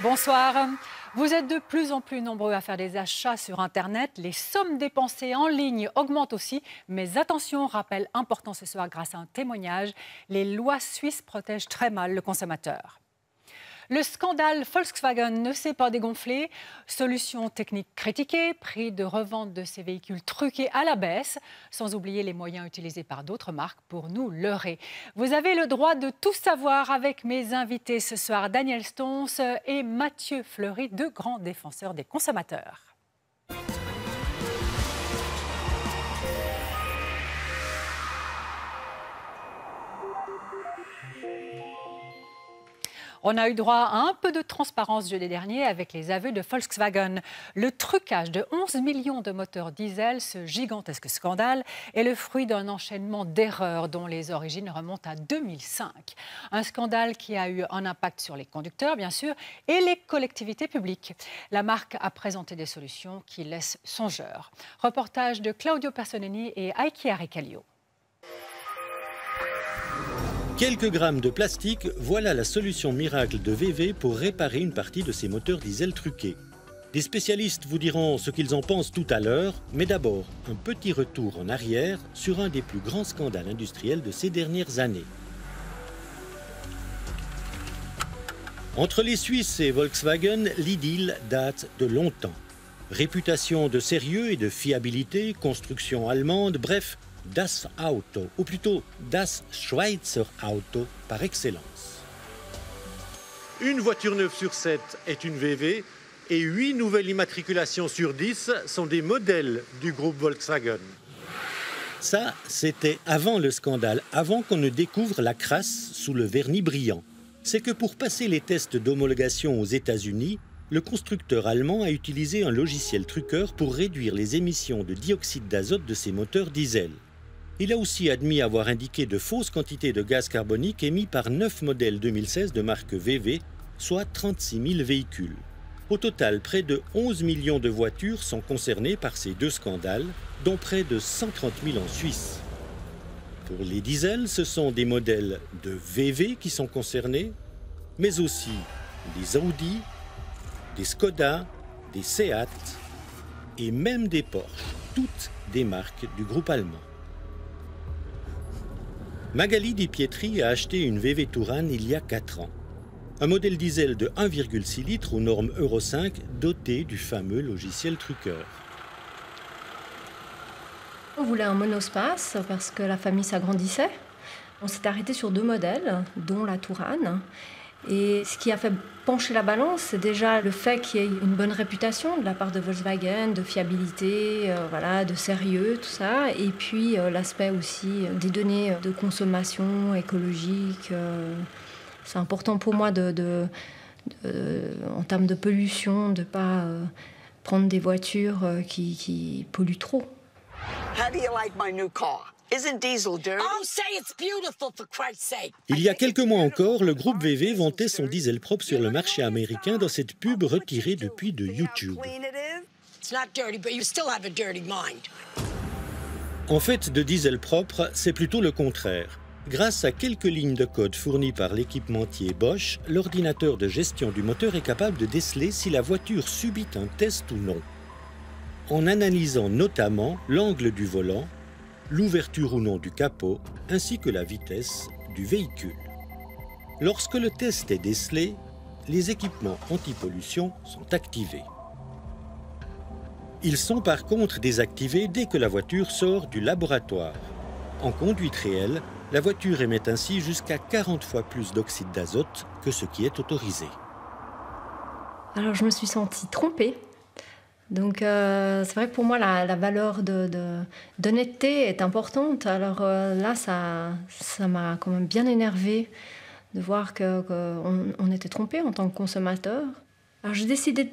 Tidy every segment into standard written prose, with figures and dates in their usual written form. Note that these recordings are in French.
Bonsoir. Vous êtes de plus en plus nombreux à faire des achats sur Internet. Les sommes dépensées en ligne augmentent aussi. Mais attention, rappel important ce soir grâce à un témoignage, les lois suisses protègent très mal le consommateur. Le scandale Volkswagen ne s'est pas dégonflé. Solution technique critiquée, prix de revente de ces véhicules truqués à la baisse, sans oublier les moyens utilisés par d'autres marques pour nous leurrer. Vous avez le droit de tout savoir avec mes invités ce soir, Daniel Stons et Mathieu Fleury, deux grands défenseurs des consommateurs. On a eu droit à un peu de transparence jeudi dernier avec les aveux de Volkswagen. Le trucage de 11 millions de moteurs diesel, ce gigantesque scandale, est le fruit d'un enchaînement d'erreurs dont les origines remontent à 2005. Un scandale qui a eu un impact sur les conducteurs, bien sûr, et les collectivités publiques. La marque a présenté des solutions qui laissent songeur. Reportage de Claudio Personeni et Heikki Arikallio. Quelques grammes de plastique, voilà la solution miracle de VV pour réparer une partie de ces moteurs diesel truqués. Les spécialistes vous diront ce qu'ils en pensent tout à l'heure, mais d'abord, un petit retour en arrière sur un des plus grands scandales industriels de ces dernières années. Entre les Suisses et Volkswagen, l'idylle date de longtemps. Réputation de sérieux et de fiabilité, construction allemande, bref, Das Auto, ou plutôt Das Schweizer Auto par excellence. Une voiture neuve sur 7 est une VV et 8 nouvelles immatriculations sur 10 sont des modèles du groupe Volkswagen. Ça, c'était avant le scandale, avant qu'on ne découvre la crasse sous le vernis brillant. C'est que pour passer les tests d'homologation aux États-Unis, le constructeur allemand a utilisé un logiciel truqueur pour réduire les émissions de dioxyde d'azote de ses moteurs diesel. Il a aussi admis avoir indiqué de fausses quantités de gaz carbonique émis par 9 modèles 2016 de marque VV, soit 36 000 véhicules. Au total, près de 11 millions de voitures sont concernées par ces deux scandales, dont près de 130 000 en Suisse. Pour les diesels, ce sont des modèles de VV qui sont concernés, mais aussi des Audi, des Skoda, des Seat et même des Porsche, toutes des marques du groupe allemand. Magali Di Pietri a acheté une VV Touran il y a 4 ans. Un modèle diesel de 1,6 litres aux normes Euro 5 doté du fameux logiciel truqueur. On voulait un monospace parce que la famille s'agrandissait. On s'est arrêté sur 2 modèles, dont la Touran. Et ce qui a fait pencher la balance, c'est déjà le fait qu'il y ait une bonne réputation de la part de Volkswagen, de fiabilité, de sérieux, tout ça. Et puis l'aspect aussi des données de consommation écologique. C'est important pour moi, en termes de pollution, de ne pas prendre des voitures qui polluent trop. How do you like my new car? Isn't diesel dirty? Oh, say it's beautiful for Christ's sake. Il y a quelques mois encore, le groupe VV vantait son diesel propre sur le marché américain dans cette pub retirée depuis de YouTube. It's not dirty, but you still have a dirty mind. En fait, de diesel propre, c'est plutôt le contraire. Grâce à quelques lignes de code fournies par l'équipementier Bosch, l'ordinateur de gestion du moteur est capable de déceler si la voiture subit un test ou non. En analysant notamment l'angle du volant, l'ouverture ou non du capot, ainsi que la vitesse du véhicule. Lorsque le test est décelé, les équipements anti-pollution sont activés. Ils sont par contre désactivés dès que la voiture sort du laboratoire. En conduite réelle, la voiture émet ainsi jusqu'à 40 fois plus d'oxyde d'azote que ce qui est autorisé. Alors je me suis sentie trompée. Donc c'est vrai que pour moi la valeur d'honnêteté est importante. Alors là ça m'a quand même bien énervée de voir qu'on était trompé en tant que consommateur. Alors j'ai décidé de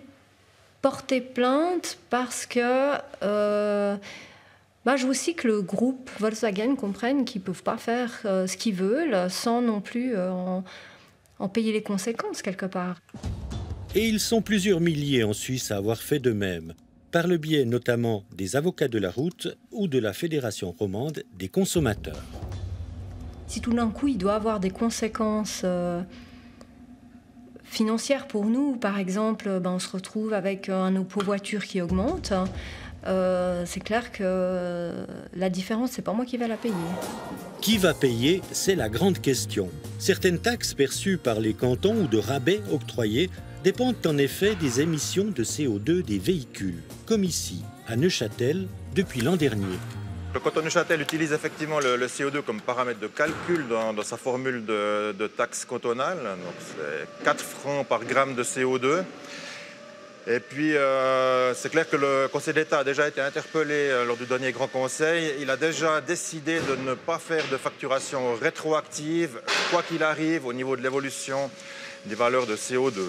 porter plainte parce que je veux aussi que le groupe Volkswagen comprenne qu'ils ne peuvent pas faire ce qu'ils veulent sans non plus en payer les conséquences quelque part. Et ils sont plusieurs milliers en Suisse à avoir fait de même, par le biais notamment des avocats de la route ou de la Fédération romande des consommateurs. Si tout d'un coup il doit avoir des conséquences financière pour nous. Par exemple, on se retrouve avec un impôt voiture qui augmente. C'est clair que la différence, c'est pas moi qui vais la payer. Qui va payer? C'est la grande question. Certaines taxes perçues par les cantons ou de rabais octroyés dépendent en effet des émissions de CO2 des véhicules, comme ici, à Neuchâtel, depuis l'an dernier. Le canton de Neuchâtel utilise effectivement le CO2 comme paramètre de calcul dans sa formule de taxe cantonale. Donc c'est 4 francs par gramme de CO2. Et puis, c'est clair que le Conseil d'État a déjà été interpellé lors du dernier Grand Conseil. Il a déjà décidé de ne pas faire de facturation rétroactive, quoi qu'il arrive, au niveau de l'évolution des valeurs de CO2.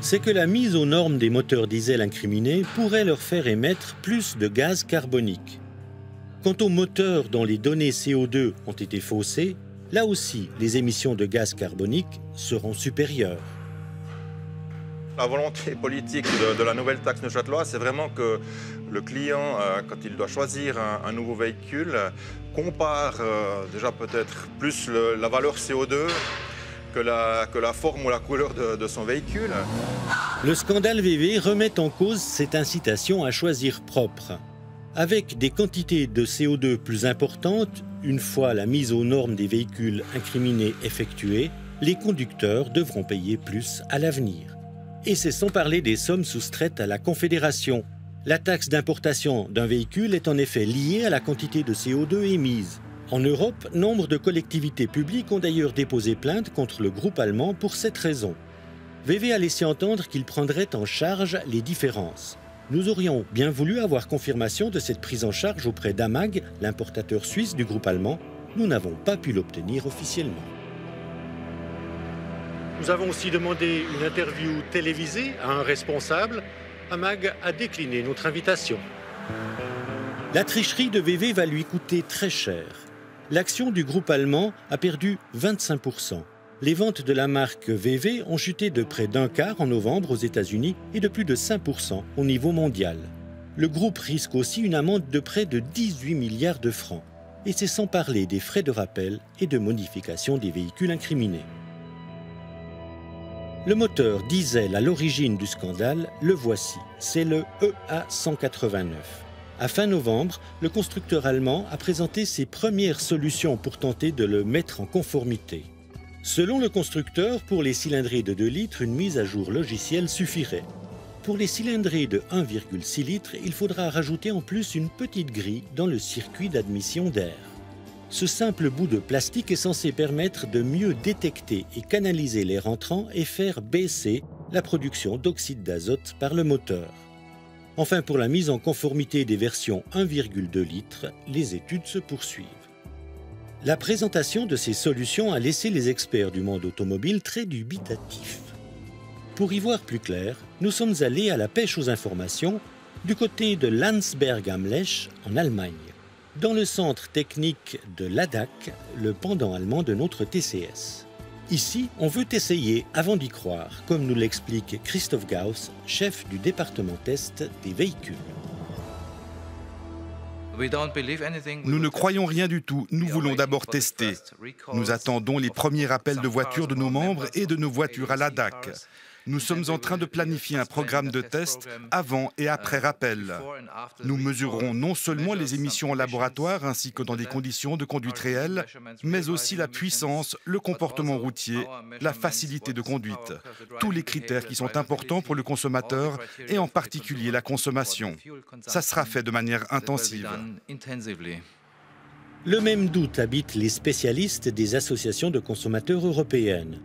C'est que la mise aux normes des moteurs diesel incriminés pourrait leur faire émettre plus de gaz carbonique. Quant aux moteurs dont les données CO2 ont été faussées, là aussi, les émissions de gaz carbonique seront supérieures. La volonté politique de la nouvelle taxe neuchâteloise, c'est vraiment que le client, quand il doit choisir un nouveau véhicule, compare déjà peut-être plus la valeur CO2 que la forme ou la couleur de son véhicule. Le scandale VV remet en cause cette incitation à choisir propre. Avec des quantités de CO2 plus importantes, une fois la mise aux normes des véhicules incriminés effectuée, les conducteurs devront payer plus à l'avenir. Et c'est sans parler des sommes soustraites à la Confédération. La taxe d'importation d'un véhicule est en effet liée à la quantité de CO2 émise. En Europe, nombre de collectivités publiques ont d'ailleurs déposé plainte contre le groupe allemand pour cette raison. VV a laissé entendre qu'il prendrait en charge les différences. Nous aurions bien voulu avoir confirmation de cette prise en charge auprès d'AMAG, l'importateur suisse du groupe allemand. Nous n'avons pas pu l'obtenir officiellement. Nous avons aussi demandé une interview télévisée à un responsable. AMAG a décliné notre invitation. La tricherie de VV va lui coûter très cher. L'action du groupe allemand a perdu 25%. Les ventes de la marque VV ont chuté de près d'un quart en novembre aux États-Unis et de plus de 5% au niveau mondial. Le groupe risque aussi une amende de près de 18 milliards de francs. Et c'est sans parler des frais de rappel et de modification des véhicules incriminés. Le moteur diesel à l'origine du scandale, le voici, c'est le EA189. À fin novembre, le constructeur allemand a présenté ses premières solutions pour tenter de le mettre en conformité. Selon le constructeur, pour les cylindrées de 2 litres, une mise à jour logicielle suffirait. Pour les cylindrées de 1,6 litres, il faudra rajouter en plus une petite grille dans le circuit d'admission d'air. Ce simple bout de plastique est censé permettre de mieux détecter et canaliser l'air entrant et faire baisser la production d'oxyde d'azote par le moteur. Enfin, pour la mise en conformité des versions 1,2 litres, les études se poursuivent. La présentation de ces solutions a laissé les experts du monde automobile très dubitatifs. Pour y voir plus clair, nous sommes allés à la pêche aux informations du côté de Landsberg am Lech en Allemagne, dans le centre technique de l'ADAC, le pendant allemand de notre TCS. Ici, on veut essayer avant d'y croire, comme nous l'explique Christoph Gauss, chef du département test des véhicules. Nous ne croyons rien du tout, nous voulons d'abord tester. Nous attendons les premiers appels de voitures de nos membres et de nos voitures à l'ADAC. Nous sommes en train de planifier un programme de test avant et après rappel. Nous mesurerons non seulement les émissions en laboratoire ainsi que dans des conditions de conduite réelles, mais aussi la puissance, le comportement routier, la facilité de conduite. Tous les critères qui sont importants pour le consommateur et en particulier la consommation. Ça sera fait de manière intensive. Le même doute habite les spécialistes des associations de consommateurs européennes.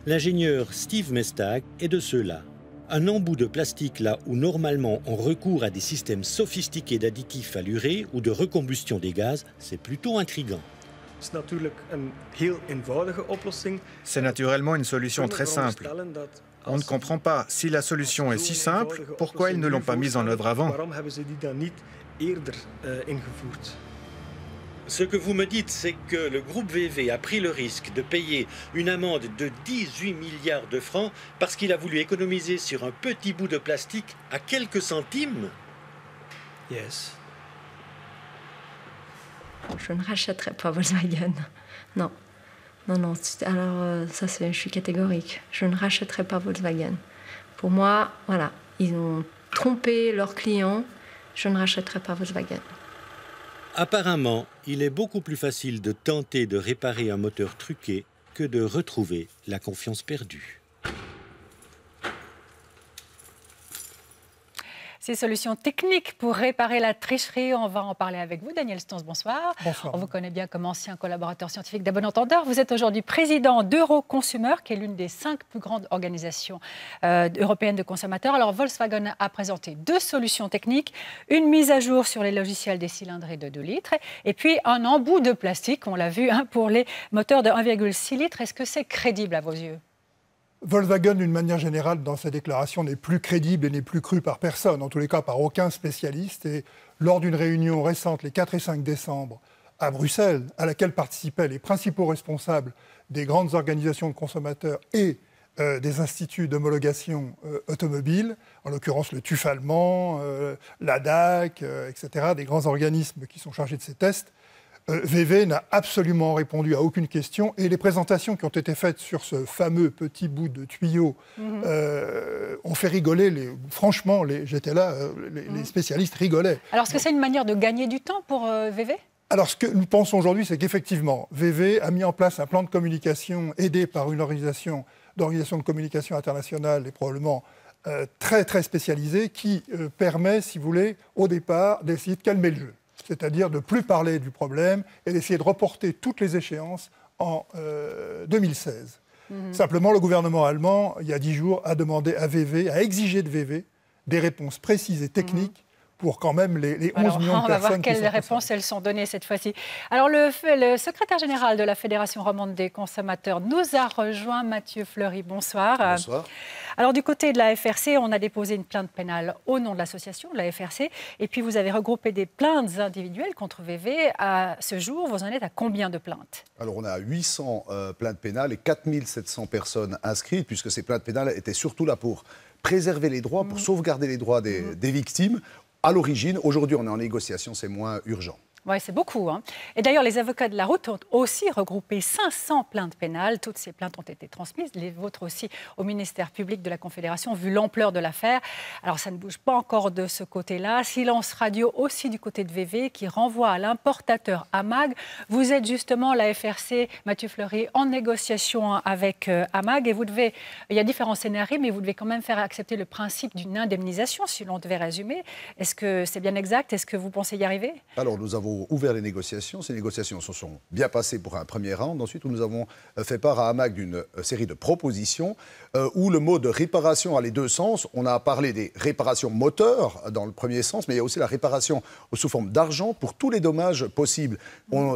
L'ingénieur Steve Mestag est de ceux-là. Un embout de plastique là où normalement on recourt à des systèmes sophistiqués d'additifs à l'urée ou de recombustion des gaz, c'est plutôt intriguant. C'est naturellement une solution très simple. On ne comprend pas. Si la solution est si simple, pourquoi ils ne l'ont pas mise en œuvre avant? Ce que vous me dites, c'est que le groupe VV a pris le risque de payer une amende de 18 milliards de francs parce qu'il a voulu économiser sur un petit bout de plastique à quelques centimes? Yes. Je ne rachèterai pas Volkswagen. Non. Non. Alors ça, je suis catégorique. Je ne rachèterai pas Volkswagen. Pour moi, voilà, ils ont trompé leurs clients. Je ne rachèterai pas Volkswagen. Apparemment, il est beaucoup plus facile de tenter de réparer un moteur truqué que de retrouver la confiance perdue. Ces solutions techniques pour réparer la tricherie, on va en parler avec vous. Daniel Stons, bonsoir. Bonsoir. On vous connaît bien comme ancien collaborateur scientifique d'A Bon Entendeur. Vous êtes aujourd'hui président d'Euroconsumer, qui est l'une des 5 plus grandes organisations européennes de consommateurs. Alors, Volkswagen a présenté 2 solutions techniques, une mise à jour sur les logiciels des cylindrées de 2 litres et puis un embout de plastique, on l'a vu, pour les moteurs de 1,6 litres. Est-ce que c'est crédible à vos yeux ? Volkswagen, d'une manière générale, dans ses déclarations, n'est plus crédible et n'est plus cru par personne, en tous les cas par aucun spécialiste. Et lors d'une réunion récente, les 4 et 5 décembre, à Bruxelles, à laquelle participaient les principaux responsables des grandes organisations de consommateurs et des instituts d'homologation automobile, en l'occurrence le TÜV allemand, l'ADAC, etc., des grands organismes qui sont chargés de ces tests, VW n'a absolument répondu à aucune question et les présentations qui ont été faites sur ce fameux petit bout de tuyau ont fait rigoler. Franchement, j'étais là, les spécialistes rigolaient. Alors, est-ce que c'est une manière de gagner du temps pour VW ? Alors, ce que nous pensons aujourd'hui, c'est qu'effectivement, VW a mis en place un plan de communication aidé par une organisation de communication internationale et probablement très, très spécialisée qui permet, si vous voulez, au départ, d'essayer de calmer le jeu. C'est-à-dire de ne plus parler du problème et d'essayer de reporter toutes les échéances en 2016. Simplement, le gouvernement allemand, il y a 10 jours, a demandé à VW, a exigé de VW des réponses précises et techniques pour quand même les 11 millions de personnes. On va voir quelles réponses elles sont données cette fois-ci. Alors, le secrétaire général de la Fédération romande des consommateurs nous a rejoint, Mathieu Fleury. Bonsoir. Bonsoir. Alors, du côté de la FRC, on a déposé une plainte pénale au nom de l'association, de la FRC. Et puis, vous avez regroupé des plaintes individuelles contre VW. À ce jour, vous en êtes à combien de plaintes ? Alors, on a 800 plaintes pénales et 4700 personnes inscrites, puisque ces plaintes pénales étaient surtout là pour préserver les droits, pour sauvegarder les droits des victimes. À l'origine, aujourd'hui, on est en négociation, c'est moins urgent. Oui, c'est beaucoup. Et d'ailleurs, les avocats de la route ont aussi regroupé 500 plaintes pénales. Toutes ces plaintes ont été transmises, les vôtres aussi, au ministère public de la Confédération, vu l'ampleur de l'affaire. Alors, ça ne bouge pas encore de ce côté-là. Silence radio aussi du côté de VW, qui renvoie à l'importateur AMAG. Vous êtes justement, la FRC, Mathieu Fleury, en négociation avec AMAG. Et il y a différents scénarios, mais vous devez quand même faire accepter le principe d'une indemnisation, si l'on devait résumer. Est-ce que c'est bien exact ? Est-ce que vous pensez y arriver ? Alors, nous avons ouvert les négociations. Ces négociations se sont bien passées pour un premier round. Ensuite, nous avons fait part à AMAG d'une série de propositions où le mot de réparation a les 2 sens. On a parlé des réparations moteurs dans le premier sens, mais il y a aussi la réparation sous forme d'argent pour tous les dommages possibles.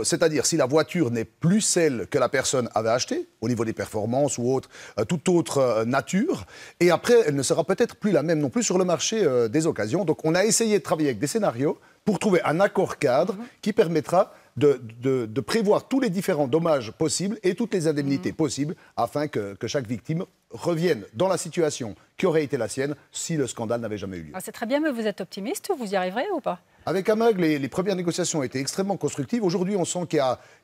C'est-à-dire si la voiture n'est plus celle que la personne avait achetée, au niveau des performances ou toute autre nature, et après, elle ne sera peut-être plus la même non plus sur le marché des occasions. Donc, on a essayé de travailler avec des scénarios pour trouver un accord cadre qui permettra de prévoir tous les différents dommages possibles et toutes les indemnités possibles afin que chaque victime revienne dans la situation qui aurait été la sienne si le scandale n'avait jamais eu lieu. C'est très bien, mais vous êtes optimiste, vous y arriverez ou pas ? Avec AMAG, les premières négociations ont été extrêmement constructives. Aujourd'hui, on sent qu'il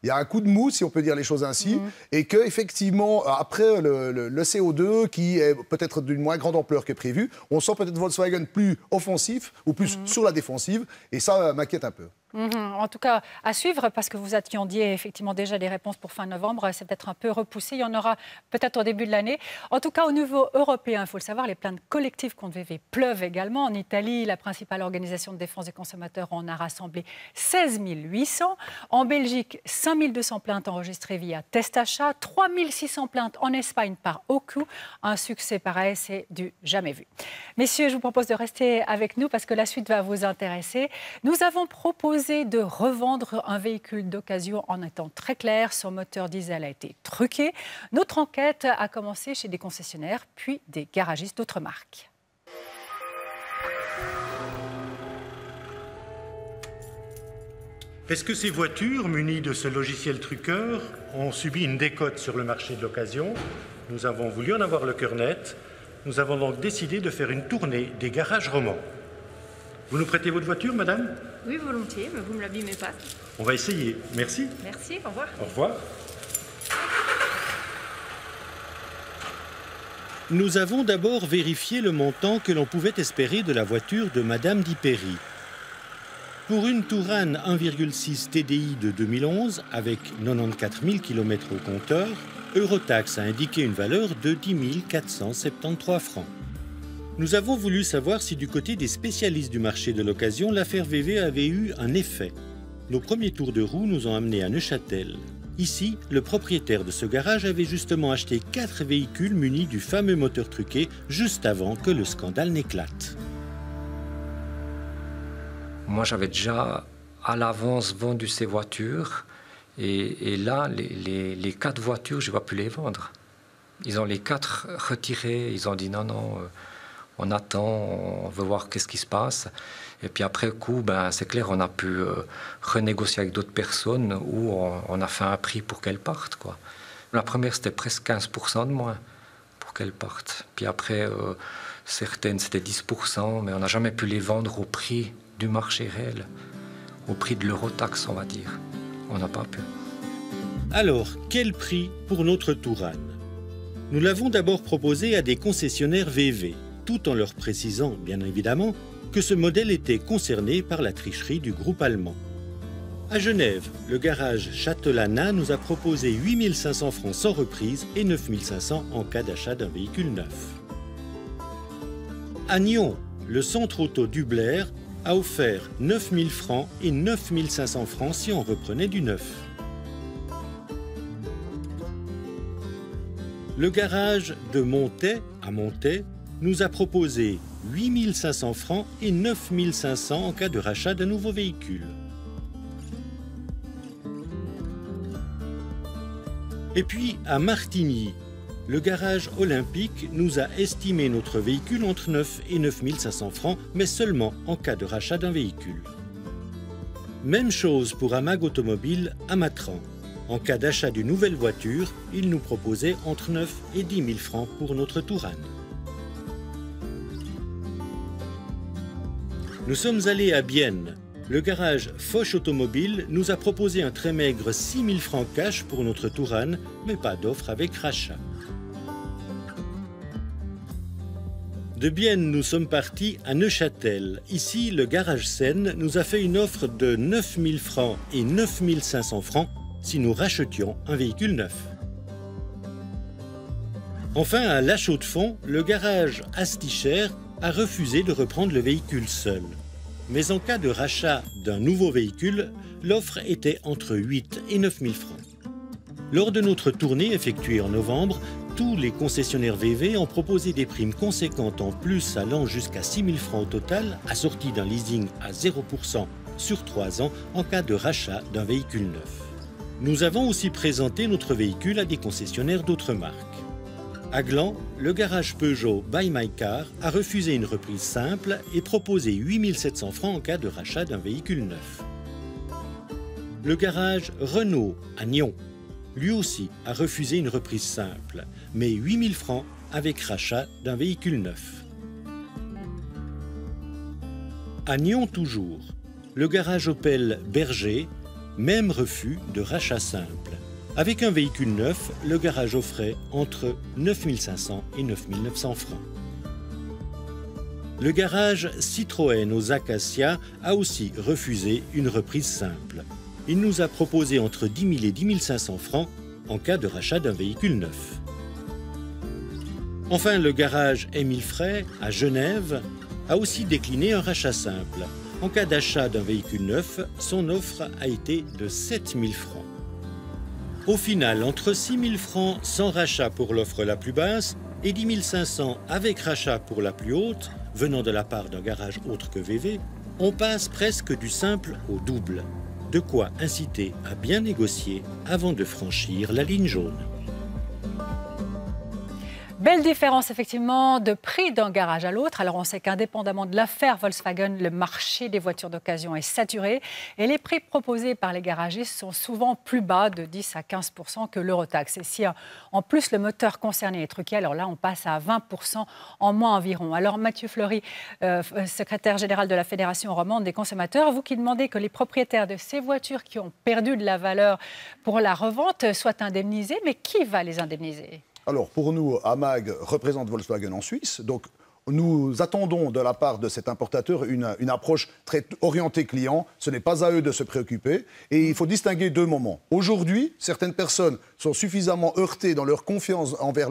y a un coup de mou, si on peut dire les choses ainsi, et qu'effectivement, après le CO2, qui est peut-être d'une moins grande ampleur que prévu, on sent peut-être Volkswagen plus offensif ou plus sur la défensive, et ça m'inquiète un peu. En tout cas, à suivre, parce que vous attendiez effectivement déjà des réponses pour fin novembre. C'est peut-être un peu repoussé. Il y en aura peut-être au début de l'année. En tout cas, au niveau européen, il faut le savoir, les plaintes collectives contre VW pleuvent également. En Italie, la principale organisation de défense des consommateurs en a rassemblé 16 800. En Belgique, 5 200 plaintes enregistrées via Testachat. 3 600 plaintes en Espagne par OCU. Un succès pareil, c'est du jamais vu. Messieurs, je vous propose de rester avec nous parce que la suite va vous intéresser. Nous avons proposé de revendre un véhicule d'occasion en étant très clair. Son moteur diesel a été truqué. Notre enquête a commencé chez des concessionnaires, puis des garagistes d'autres marques. Est-ce que ces voitures, munies de ce logiciel truqueur, ont subi une décote sur le marché de l'occasion? Nous avons voulu en avoir le cœur net. Nous avons donc décidé de faire une tournée des garages romans. Vous nous prêtez votre voiture, madame? Oui, volontiers, mais vous ne me l'abîmez pas. On va essayer. Merci. Merci, au revoir. Au revoir. Nous avons d'abord vérifié le montant que l'on pouvait espérer de la voiture de Madame Dipéry. Pour une Tourane 1,6 TDI de 2011, avec 94 000 km au compteur, Eurotax a indiqué une valeur de 10 473 francs. Nous avons voulu savoir si du côté des spécialistes du marché de l'occasion, l'affaire VV avait eu un effet. Nos premiers tours de roue nous ont amenés à Neuchâtel. Ici, le propriétaire de ce garage avait justement acheté 4 véhicules munis du fameux moteur truqué juste avant que le scandale n'éclate. Moi, j'avais déjà à l'avance vendu ces voitures. Et là, les 4 voitures, je ne vais plus les vendre. Ils ont les 4 retirées. Ils ont dit non, on attend, on veut voir qu'est-ce qui se passe. Et puis après coup, c'est clair, on a pu renégocier avec d'autres personnes où on a fait un prix pour qu'elles partent, quoi. La première, c'était presque 15% de moins pour qu'elles partent. Puis après, certaines, c'était 10%, mais on n'a jamais pu les vendre au prix du marché réel, au prix de l'Eurotax, on va dire. On n'a pas pu. Alors, quel prix pour notre Tourane? Nous l'avons d'abord proposé à des concessionnaires VV, tout en leur précisant, bien évidemment, que ce modèle était concerné par la tricherie du groupe allemand. À Genève, le garage Châtelanas nous a proposé 8 500 francs sans reprise et 9 500 en cas d'achat d'un véhicule neuf. À Nyon, le centre auto Dubler a offert 9 000 francs et 9 500 francs si on reprenait du neuf. Le garage de Montet à Montet nous a proposé 8 500 francs et 9 500 en cas de rachat d'un nouveau véhicule. Et puis à Martigny, le garage olympique nous a estimé notre véhicule entre 9 et 9 500 francs, mais seulement en cas de rachat d'un véhicule. Même chose pour Amag Automobile à Matran. En cas d'achat d'une nouvelle voiture, il nous proposait entre 9 et 10 000 francs pour notre Tourane. Nous sommes allés à Bienne. Le garage Foch Automobile nous a proposé un très maigre 6 000 francs cash pour notre Tourane, mais pas d'offre avec rachat. De Bienne, nous sommes partis à Neuchâtel. Ici, le garage Seine nous a fait une offre de 9 000 francs et 9 500 francs si nous rachetions un véhicule neuf. Enfin, à La Chaux-de-Fonds, le garage Asticher a refusé de reprendre le véhicule seul. Mais en cas de rachat d'un nouveau véhicule, l'offre était entre 8 et 9 000 francs. Lors de notre tournée effectuée en novembre, tous les concessionnaires VV ont proposé des primes conséquentes en plus allant jusqu'à 6 000 francs au total, assorties d'un leasing à 0% sur 3 ans en cas de rachat d'un véhicule neuf. Nous avons aussi présenté notre véhicule à des concessionnaires d'autres marques. À Gland, le garage Peugeot Buy My Car a refusé une reprise simple et proposé 8 700 francs en cas de rachat d'un véhicule neuf. Le garage Renault à Nyon, lui aussi, a refusé une reprise simple, mais 8 000 francs avec rachat d'un véhicule neuf. À Nyon toujours, le garage Opel Berger, même refus de rachat simple. Avec un véhicule neuf, le garage offrait entre 9 500 et 9 900 francs. Le garage Citroën aux Acacias a aussi refusé une reprise simple. Il nous a proposé entre 10 000 et 10 500 francs en cas de rachat d'un véhicule neuf. Enfin, le garage Émile Frey à Genève a aussi décliné un rachat simple. En cas d'achat d'un véhicule neuf, son offre a été de 7 000 francs. Au final, entre 6 000 francs sans rachat pour l'offre la plus basse et 10 500 avec rachat pour la plus haute, venant de la part d'un garage autre que VV, on passe presque du simple au double. De quoi inciter à bien négocier avant de franchir la ligne jaune. Belle différence effectivement de prix d'un garage à l'autre. Alors on sait qu'indépendamment de l'affaire Volkswagen, le marché des voitures d'occasion est saturé et les prix proposés par les garagistes sont souvent plus bas de 10 à 15% que l'Eurotax. Et si en plus le moteur concerné est truqué, alors là on passe à 20% en moins environ. Alors Mathieu Fleury, secrétaire général de la Fédération romande des consommateurs, vous qui demandez que les propriétaires de ces voitures qui ont perdu de la valeur pour la revente soient indemnisés, mais qui va les indemniser ? Alors, pour nous, AMAG représente Volkswagen en Suisse. Donc, nous attendons de la part de cet importateur une approche très orientée client. Ce n'est pas à eux de se préoccuper. Et il faut distinguer deux moments. Aujourd'hui, certaines personnes sont suffisamment heurtées dans leur confiance envers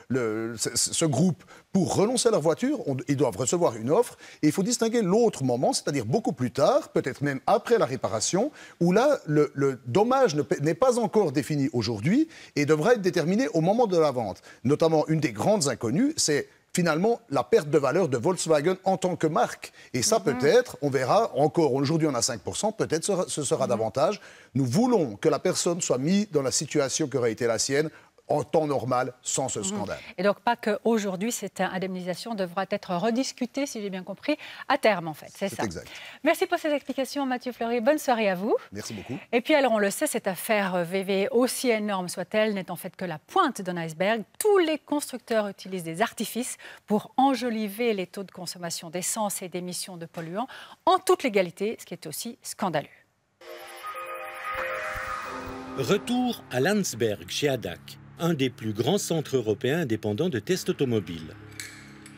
ce groupe pour renoncer à leur voiture. Ils doivent recevoir une offre. Et il faut distinguer l'autre moment, c'est-à-dire beaucoup plus tard, peut-être même après la réparation, où là, le dommage n'est pas encore défini aujourd'hui et devra être déterminé au moment de la vente. Notamment, une des grandes inconnues, c'est finalement la perte de valeur de Volkswagen en tant que marque. Et ça, peut-être, on verra, encore aujourd'hui on a 5%, peut-être ce sera davantage. Nous voulons que la personne soit mise dans la situation qui aurait été la sienne en temps normal, sans ce scandale. Et donc pas qu'aujourd'hui, cette indemnisation devra être rediscutée, si j'ai bien compris, à terme en fait, c'est ça. Exact. Merci pour ces explications, Mathieu Fleury. Bonne soirée à vous. Merci beaucoup. Et puis alors, on le sait, cette affaire VW, aussi énorme soit-elle, n'est en fait que la pointe d'un iceberg. Tous les constructeurs utilisent des artifices pour enjoliver les taux de consommation d'essence et d'émissions de polluants en toute légalité, ce qui est aussi scandaleux. Retour à Landsberg, chez ADAC, un des plus grands centres européens indépendants de tests automobiles.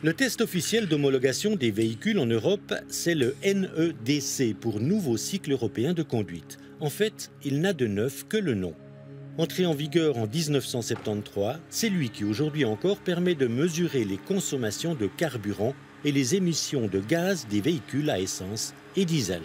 Le test officiel d'homologation des véhicules en Europe, c'est le NEDC pour Nouveau Cycle Européen de Conduite. En fait, il n'a de neuf que le nom. Entré en vigueur en 1973, c'est lui qui aujourd'hui encore permet de mesurer les consommations de carburant et les émissions de gaz des véhicules à essence et diesel.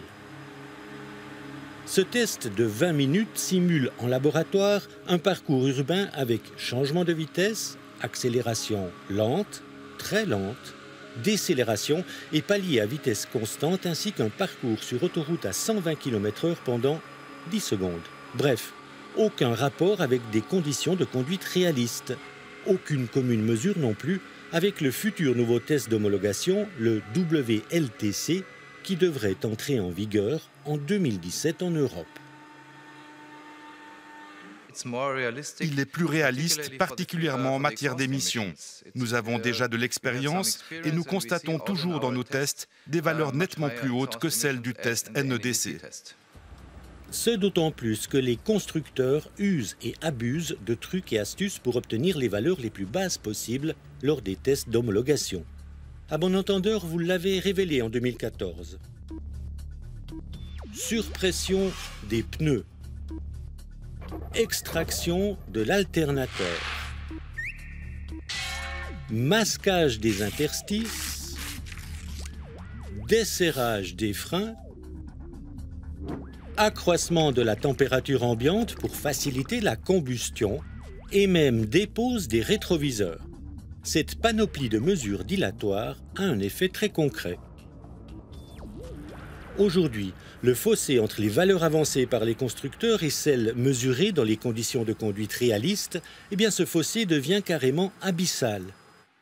Ce test de 20 minutes simule en laboratoire un parcours urbain avec changement de vitesse, accélération lente, très lente, décélération et palier à vitesse constante ainsi qu'un parcours sur autoroute à 120 km/h pendant 10 secondes. Bref, aucun rapport avec des conditions de conduite réalistes. Aucune commune mesure non plus avec le futur nouveau test d'homologation, le WLTC, qui devrait entrer en vigueur en 2017 en Europe. Il est plus réaliste, particulièrement en matière d'émissions. Nous avons déjà de l'expérience et nous constatons toujours dans nos tests des valeurs nettement plus hautes que celles du test NEDC. Ce d'autant plus que les constructeurs usent et abusent de trucs et astuces pour obtenir les valeurs les plus basses possibles lors des tests d'homologation. À bon entendeur, vous l'avez révélé en 2014. Surpression des pneus. Extraction de l'alternateur. Masquage des interstices. Desserrage des freins. Accroissement de la température ambiante pour faciliter la combustion et même dépose des rétroviseurs. Cette panoplie de mesures dilatoires a un effet très concret. Aujourd'hui, le fossé entre les valeurs avancées par les constructeurs et celles mesurées dans les conditions de conduite réalistes, eh bien ce fossé devient carrément abyssal.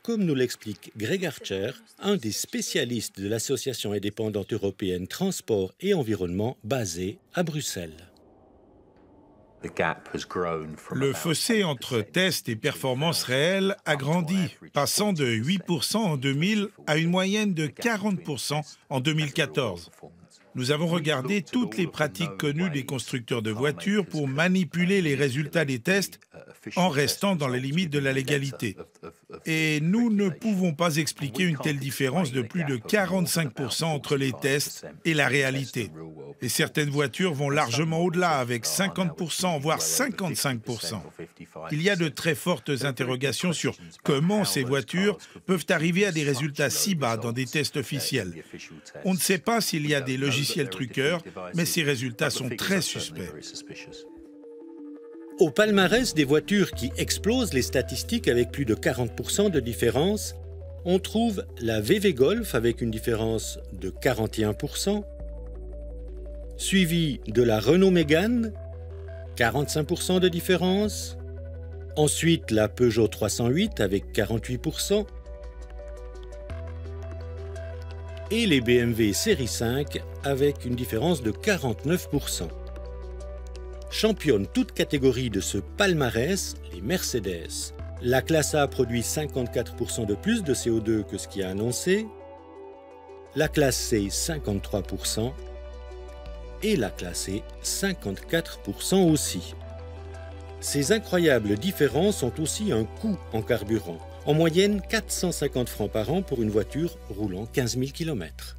Comme nous l'explique Greg Archer, un des spécialistes de l'association indépendante européenne Transport et Environnement basée à Bruxelles. Le fossé entre tests et performances réelles a grandi, passant de 8% en 2000 à une moyenne de 40% en 2014. Nous avons regardé toutes les pratiques connues des constructeurs de voitures pour manipuler les résultats des tests en restant dans les limites de la légalité. Et nous ne pouvons pas expliquer une telle différence de plus de 45% entre les tests et la réalité. Et certaines voitures vont largement au-delà, avec 50%, voire 55%. Il y a de très fortes interrogations sur comment ces voitures peuvent arriver à des résultats si bas dans des tests officiels. On ne sait pas s'il y a des logiciels truqueurs, mais ces résultats sont très suspects. Au palmarès des voitures qui explosent les statistiques avec plus de 40% de différence, on trouve la VW Golf avec une différence de 41%, suivie de la Renault Mégane, 45% de différence, ensuite la Peugeot 308 avec 48%, et les BMW Série 5 avec une différence de 49%. Championne toute catégorie de ce palmarès, les Mercedes. La classe A produit 54% de plus de CO2 que ce qui est annoncé, la classe C 53% et la classe E 54% aussi. Ces incroyables différences ont aussi un coût en carburant. En moyenne, 450 francs par an pour une voiture roulant 15 000 km.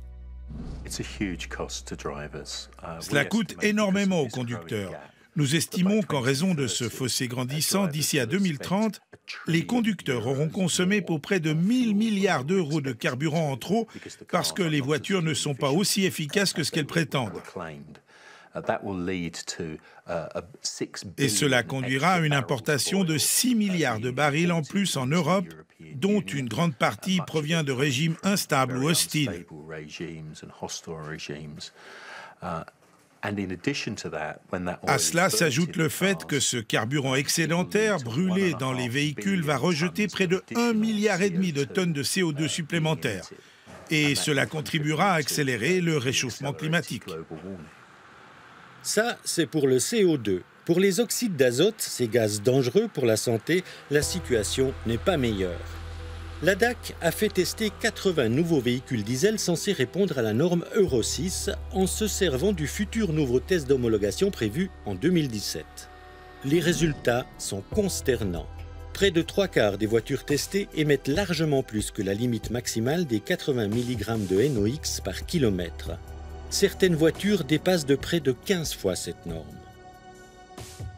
Cela coûte énormément aux conducteurs. Nous estimons qu'en raison de ce fossé grandissant, d'ici à 2030, les conducteurs auront consommé pour près de 1 000 milliards d'euros de carburant en trop parce que les voitures ne sont pas aussi efficaces que ce qu'elles prétendent. Et cela conduira à une importation de 6 milliards de barils en plus en Europe, dont une grande partie provient de régimes instables ou hostiles. À cela s'ajoute le fait que ce carburant excédentaire brûlé dans les véhicules va rejeter près de 1,5 milliard de tonnes de CO2 supplémentaires. Et cela contribuera à accélérer le réchauffement climatique. Ça, c'est pour le CO2. Pour les oxydes d'azote, ces gaz dangereux pour la santé, la situation n'est pas meilleure. La DAC a fait tester 80 nouveaux véhicules diesel censés répondre à la norme Euro 6 en se servant du futur nouveau test d'homologation prévu en 2017. Les résultats sont consternants. Près de 3/4 des voitures testées émettent largement plus que la limite maximale des 80 mg de NOx par kilomètre. Certaines voitures dépassent de près de 15 fois cette norme.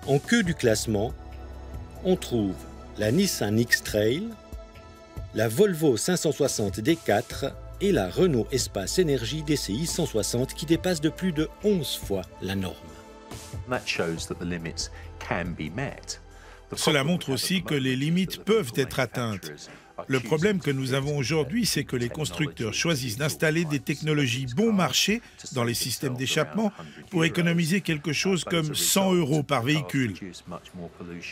En queue du classement, on trouve la Nissan X-Trail, la Volvo 560 D4 et la Renault Espace Énergie DCI 160 qui dépassent de plus de 11 fois la norme. Cela montre aussi que les limites peuvent être atteintes. Le problème que nous avons aujourd'hui, c'est que les constructeurs choisissent d'installer des technologies bon marché dans les systèmes d'échappement pour économiser quelque chose comme 100 € par véhicule.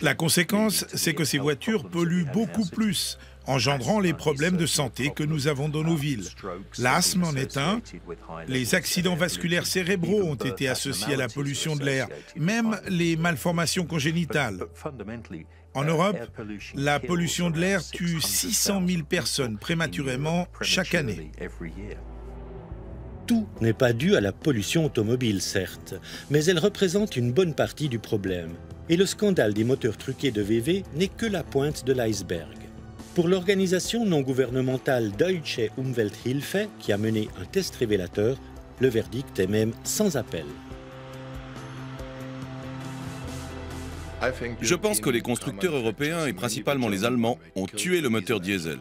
La conséquence, c'est que ces voitures polluent beaucoup plus, engendrant les problèmes de santé que nous avons dans nos villes. L'asthme en est un, les accidents vasculaires cérébraux ont été associés à la pollution de l'air, même les malformations congénitales. En Europe, la pollution de l'air tue 600 000 personnes prématurément chaque année. Tout n'est pas dû à la pollution automobile, certes, mais elle représente une bonne partie du problème. Et le scandale des moteurs truqués de VW n'est que la pointe de l'iceberg. Pour l'organisation non gouvernementale Deutsche Umwelthilfe, qui a mené un test révélateur, le verdict est même sans appel. Je pense que les constructeurs européens, et principalement les Allemands, ont tué le moteur diesel.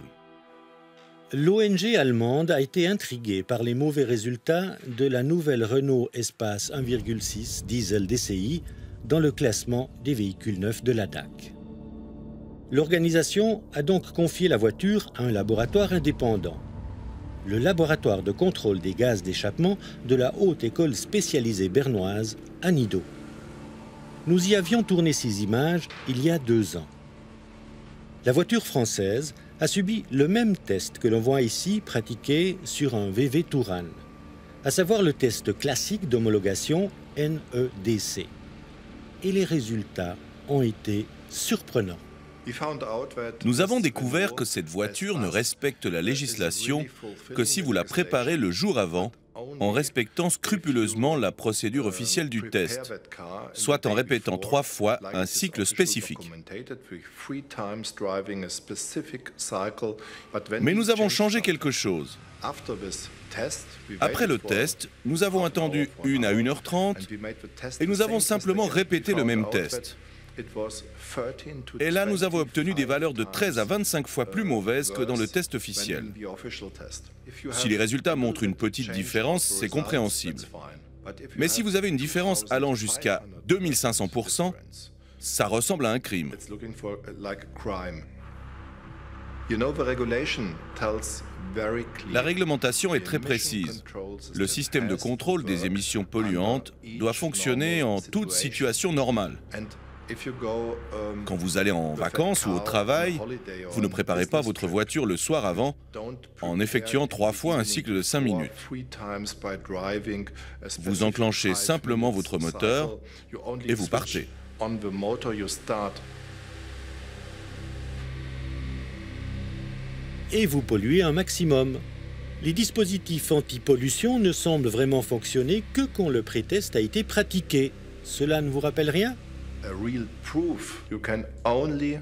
L'ONG allemande a été intriguée par les mauvais résultats de la nouvelle Renault Espace 1,6 diesel DCI dans le classement des véhicules neufs de la DAC. L'organisation a donc confié la voiture à un laboratoire indépendant. Le laboratoire de contrôle des gaz d'échappement de la Haute École spécialisée bernoise à Nidau. Nous y avions tourné ces images il y a 2 ans. La voiture française a subi le même test que l'on voit ici pratiqué sur un VW Touran, à savoir le test classique d'homologation NEDC. Et les résultats ont été surprenants. Nous avons découvert que cette voiture ne respecte la législation que si vous la préparez le jour avant, en respectant scrupuleusement la procédure officielle du test, soit en répétant 3 fois un cycle spécifique. Mais nous avons changé quelque chose. Après le test, nous avons attendu 1 à 1h30 et nous avons simplement répété le même test. Et là, nous avons obtenu des valeurs de 13 à 25 fois plus mauvaises que dans le test officiel. Si les résultats montrent une petite différence, c'est compréhensible. Mais si vous avez une différence allant jusqu'à 2500%, ça ressemble à un crime. La réglementation est très précise. Le système de contrôle des émissions polluantes doit fonctionner en toute situation normale. Quand vous allez en vacances ou au travail, vous ne préparez pas votre voiture le soir avant en effectuant 3 fois un cycle de 5 minutes. Vous enclenchez simplement votre moteur et vous partez. Et vous polluez un maximum. Les dispositifs anti-pollution ne semblent vraiment fonctionner que quand le pré-test a été pratiqué. Cela ne vous rappelle rien ?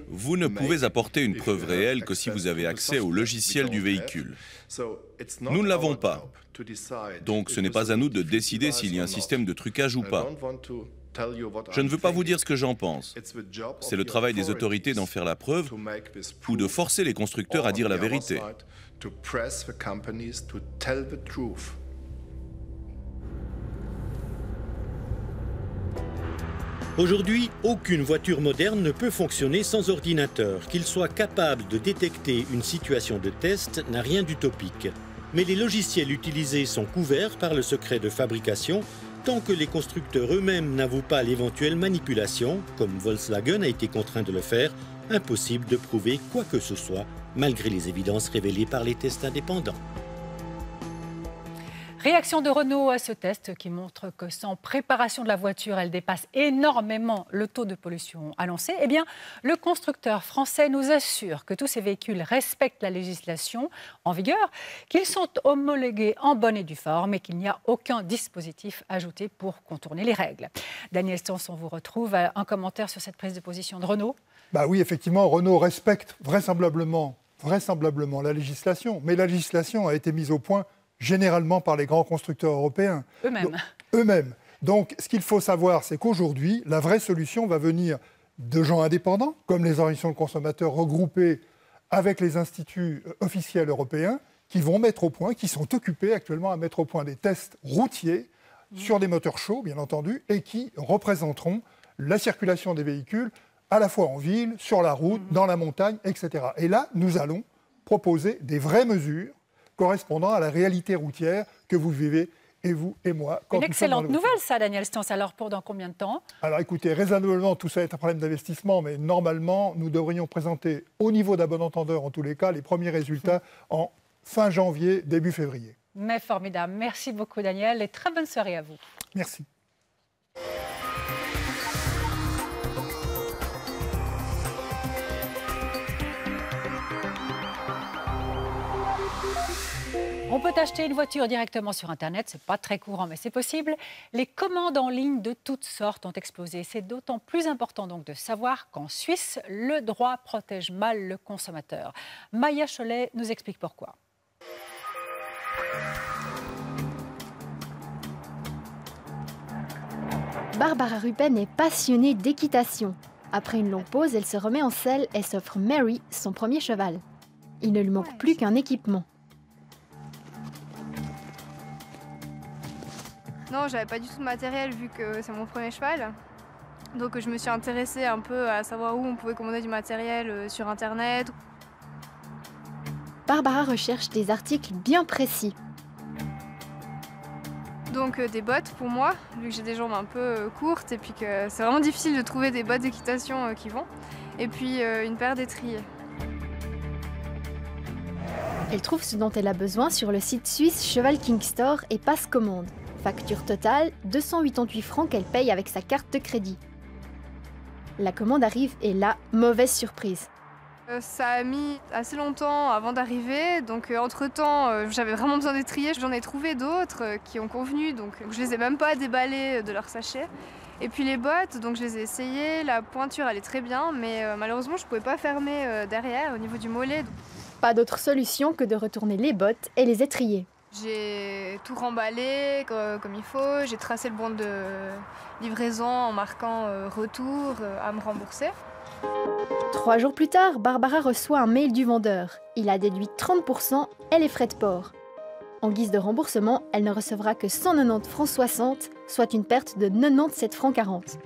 Vous ne pouvez apporter une preuve réelle que si vous avez accès au logiciel du véhicule. Nous ne l'avons pas. Donc ce n'est pas à nous de décider s'il y a un système de trucage ou pas. Je ne veux pas vous dire ce que j'en pense. C'est le travail des autorités d'en faire la preuve ou de forcer les constructeurs à dire la vérité. Aujourd'hui, aucune voiture moderne ne peut fonctionner sans ordinateur. Qu'il soit capable de détecter une situation de test n'a rien d'utopique. Mais les logiciels utilisés sont couverts par le secret de fabrication tant que les constructeurs eux-mêmes n'avouent pas l'éventuelle manipulation, comme Volkswagen a été contraint de le faire, impossible de prouver quoi que ce soit, malgré les évidences révélées par les tests indépendants. Réaction de Renault à ce test qui montre que sans préparation de la voiture, elle dépasse énormément le taux de pollution annoncé. Eh bien, le constructeur français nous assure que tous ces véhicules respectent la législation en vigueur, qu'ils sont homologués en bonne et due forme et qu'il n'y a aucun dispositif ajouté pour contourner les règles. Daniel Stens, on vous retrouve. Un commentaire sur cette prise de position de Renault ? Oui, effectivement, Renault respecte vraisemblablement la législation, mais la législation a été mise au point généralement par les grands constructeurs européens. Eux-mêmes. Donc, ce qu'il faut savoir, c'est qu'aujourd'hui, la vraie solution va venir de gens indépendants, comme les organisations de consommateurs regroupées avec les instituts officiels européens, qui vont mettre au point, qui sont occupés actuellement à mettre au point des tests routiers sur des moteurs chauds, bien entendu, et qui représenteront la circulation des véhicules à la fois en ville, sur la route, dans la montagne, etc. Et là, nous allons proposer des vraies mesures correspondant à la réalité routière que vous vivez, et vous et moi. Une excellente nouvelle, ça, Daniel Stens. Alors, pour dans combien de temps ? Alors, écoutez, raisonnablement, tout ça est un problème d'investissement, mais normalement, nous devrions présenter, au niveau d'un bon entendeur, en tous les cas, les premiers résultats en fin janvier, début février. Mais formidable. Merci beaucoup, Daniel, et très bonne soirée à vous. Merci. On peut acheter une voiture directement sur Internet, c'est pas très courant, mais c'est possible. Les commandes en ligne de toutes sortes ont explosé. C'est d'autant plus important donc de savoir qu'en Suisse, le droit protège mal le consommateur. Maya Cholet nous explique pourquoi. Barbara Ruppen est passionnée d'équitation. Après une longue pause, elle se remet en selle et s'offre Mary, son premier cheval. Il ne lui manque plus qu'un équipement. Non, j'avais pas du tout de matériel vu que c'est mon premier cheval. Donc je me suis intéressée un peu à savoir où on pouvait commander du matériel sur Internet. Barbara recherche des articles bien précis. Donc des bottes pour moi, vu que j'ai des jambes un peu courtes et puis que c'est vraiment difficile de trouver des bottes d'équitation qui vont. Et puis une paire d'étriers. Elle trouve ce dont elle a besoin sur le site suisse Cheval King Store et passe commande. Facture totale, 288 francs qu'elle paye avec sa carte de crédit. La commande arrive et là, mauvaise surprise. Ça a mis assez longtemps avant d'arriver, donc entre-temps, j'avais vraiment besoin d'étriers. J'en ai trouvé d'autres qui ont convenu, donc je les ai même pas déballés de leur sachet. Et puis les bottes, donc je les ai essayées, la pointure elle est très bien, mais malheureusement je pouvais pas fermer derrière au niveau du mollet. Pas d'autre solution que de retourner les bottes et les étriers. J'ai tout remballé comme il faut, j'ai tracé le bon de livraison en marquant retour à me rembourser. 3 jours plus tard, Barbara reçoit un mail du vendeur. Il a déduit 30% et les frais de port. En guise de remboursement, elle ne recevra que 190 francs 60, soit une perte de 97 francs 40.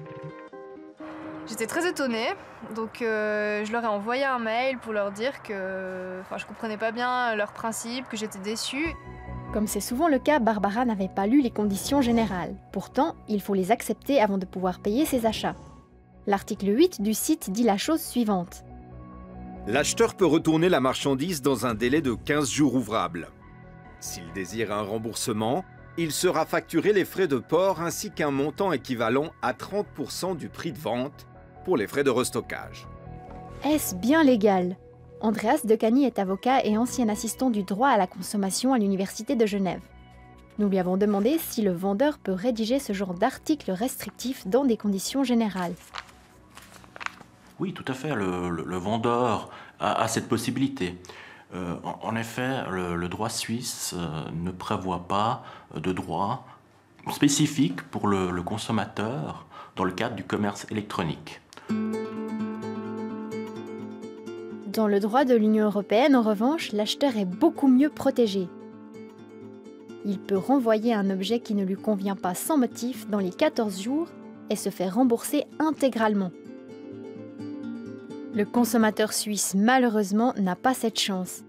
J'étais très étonnée, donc je leur ai envoyé un mail pour leur dire que je comprenais pas bien leur principe, que j'étais déçue. Comme c'est souvent le cas, Barbara n'avait pas lu les conditions générales. Pourtant, il faut les accepter avant de pouvoir payer ses achats. L'article 8 du site dit la chose suivante. L'acheteur peut retourner la marchandise dans un délai de 15 jours ouvrables. S'il désire un remboursement, il sera facturé les frais de port ainsi qu'un montant équivalent à 30% du prix de vente pour les frais de restockage. Est-ce bien légal ? Andreas Decani est avocat et ancien assistant du droit à la consommation à l'Université de Genève. Nous lui avons demandé si le vendeur peut rédiger ce genre d'article restrictif dans des conditions générales. Oui, tout à fait. Le vendeur a cette possibilité. En effet, le droit suisse ne prévoit pas de droit spécifique pour le consommateur dans le cadre du commerce électronique. Dans le droit de l'Union européenne, en revanche, l'acheteur est beaucoup mieux protégé. Il peut renvoyer un objet qui ne lui convient pas sans motif dans les 14 jours et se faire rembourser intégralement. Le consommateur suisse, malheureusement, n'a pas cette chance.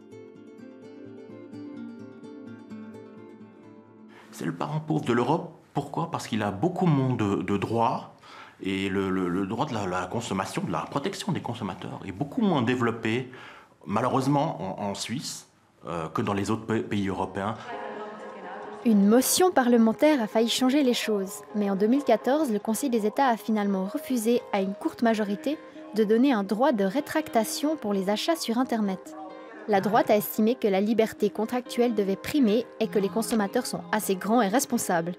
C'est le parent pauvre de l'Europe. Pourquoi? Parce qu'il a beaucoup moins de droits et le droit de la consommation, de la protection des consommateurs est beaucoup moins développé, malheureusement, en Suisse que dans les autres pays européens. Une motion parlementaire a failli changer les choses, mais en 2014, le Conseil des États a finalement refusé, à une courte majorité, de donner un droit de rétractation pour les achats sur Internet. La droite a estimé que la liberté contractuelle devait primer et que les consommateurs sont assez grands et responsables.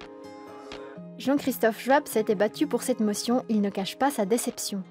Jean-Christophe Schwab s'était battu pour cette motion, il ne cache pas sa déception.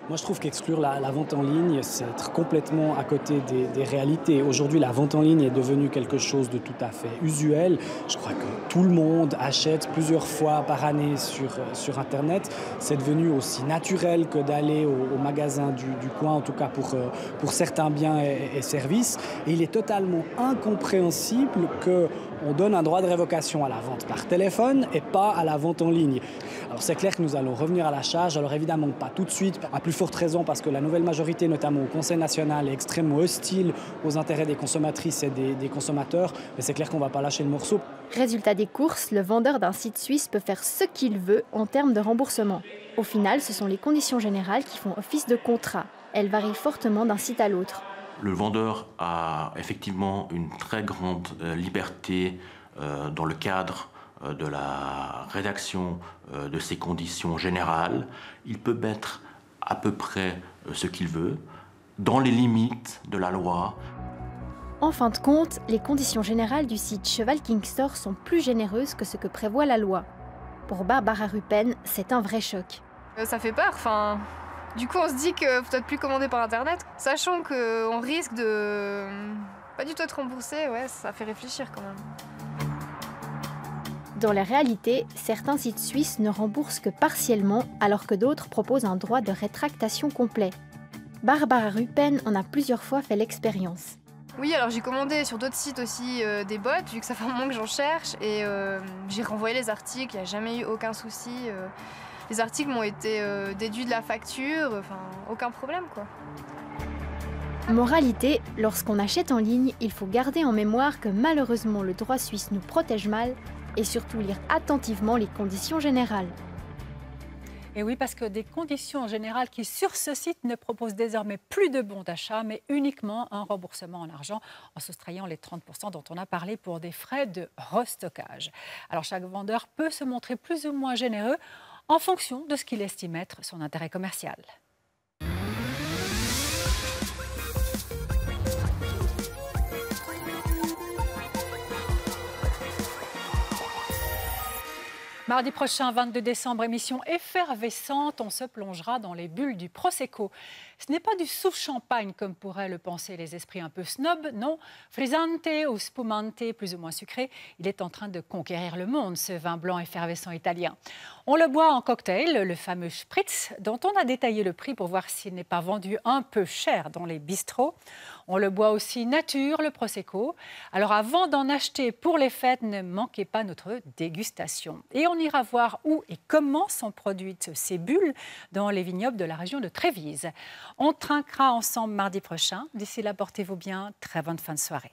Moi, je trouve qu'exclure la vente en ligne, c'est être complètement à côté des réalités. Aujourd'hui, la vente en ligne est devenue quelque chose de tout à fait usuel. Je crois que tout le monde achète plusieurs fois par année sur Internet. C'est devenu aussi naturel que d'aller au magasin du coin, en tout cas pour certains biens et services. Et il est totalement incompréhensible qu'on donne un droit de révocation à la vente par téléphone et pas à la vente en ligne. Alors c'est clair que nous allons revenir à la charge, alors évidemment pas tout de suite, à plus forte raison parce que la nouvelle majorité, notamment au Conseil national, est extrêmement hostile aux intérêts des consommatrices et des consommateurs, mais c'est clair qu'on ne va pas lâcher le morceau. Résultat des courses, le vendeur d'un site suisse peut faire ce qu'il veut en termes de remboursement. Au final, ce sont les conditions générales qui font office de contrat. Elles varient fortement d'un site à l'autre. Le vendeur a effectivement une très grande liberté dans le cadre de la rédaction de ces conditions générales. Il peut mettre à peu près ce qu'il veut, dans les limites de la loi. En fin de compte, les conditions générales du site Cheval King Store sont plus généreuses que ce que prévoit la loi. Pour Barbara Rupen, c'est un vrai choc. Ça fait peur, enfin... Du coup, on se dit que peut-être plus commander par Internet, sachant qu'on risque de pas du tout être remboursé, ouais, ça fait réfléchir quand même. Dans la réalité, certains sites suisses ne remboursent que partiellement, alors que d'autres proposent un droit de rétractation complet. Barbara Rupen en a plusieurs fois fait l'expérience. Oui, alors j'ai commandé sur d'autres sites aussi des bottes, vu que ça fait un moment que j'en cherche, et j'ai renvoyé les articles, il n'y a jamais eu aucun souci. Les articles m'ont été déduits de la facture, enfin aucun problème quoi. Moralité, lorsqu'on achète en ligne, il faut garder en mémoire que malheureusement le droit suisse nous protège mal et surtout lire attentivement les conditions générales. Et oui, parce que des conditions générales qui, sur ce site, ne proposent désormais plus de bons d'achat, mais uniquement un remboursement en argent en soustrayant les 30% dont on a parlé pour des frais de restockage. Alors chaque vendeur peut se montrer plus ou moins généreux en fonction de ce qu'il estime être son intérêt commercial. Mardi prochain, 22 décembre, émission effervescente, on se plongera dans les bulles du Prosecco. Ce n'est pas du souffle-champagne comme pourraient le penser les esprits un peu snobs, non. Frizzante ou spumante, plus ou moins sucré, il est en train de conquérir le monde, ce vin blanc effervescent italien. On le boit en cocktail, le fameux Spritz, dont on a détaillé le prix pour voir s'il n'est pas vendu un peu cher dans les bistrots. On le boit aussi nature, le Prosecco. Alors avant d'en acheter pour les fêtes, ne manquez pas notre dégustation. Et on ira voir où et comment sont produites ces bulles dans les vignobles de la région de Trévise. On trinquera ensemble mardi prochain. D'ici là, portez-vous bien. Très bonne fin de soirée.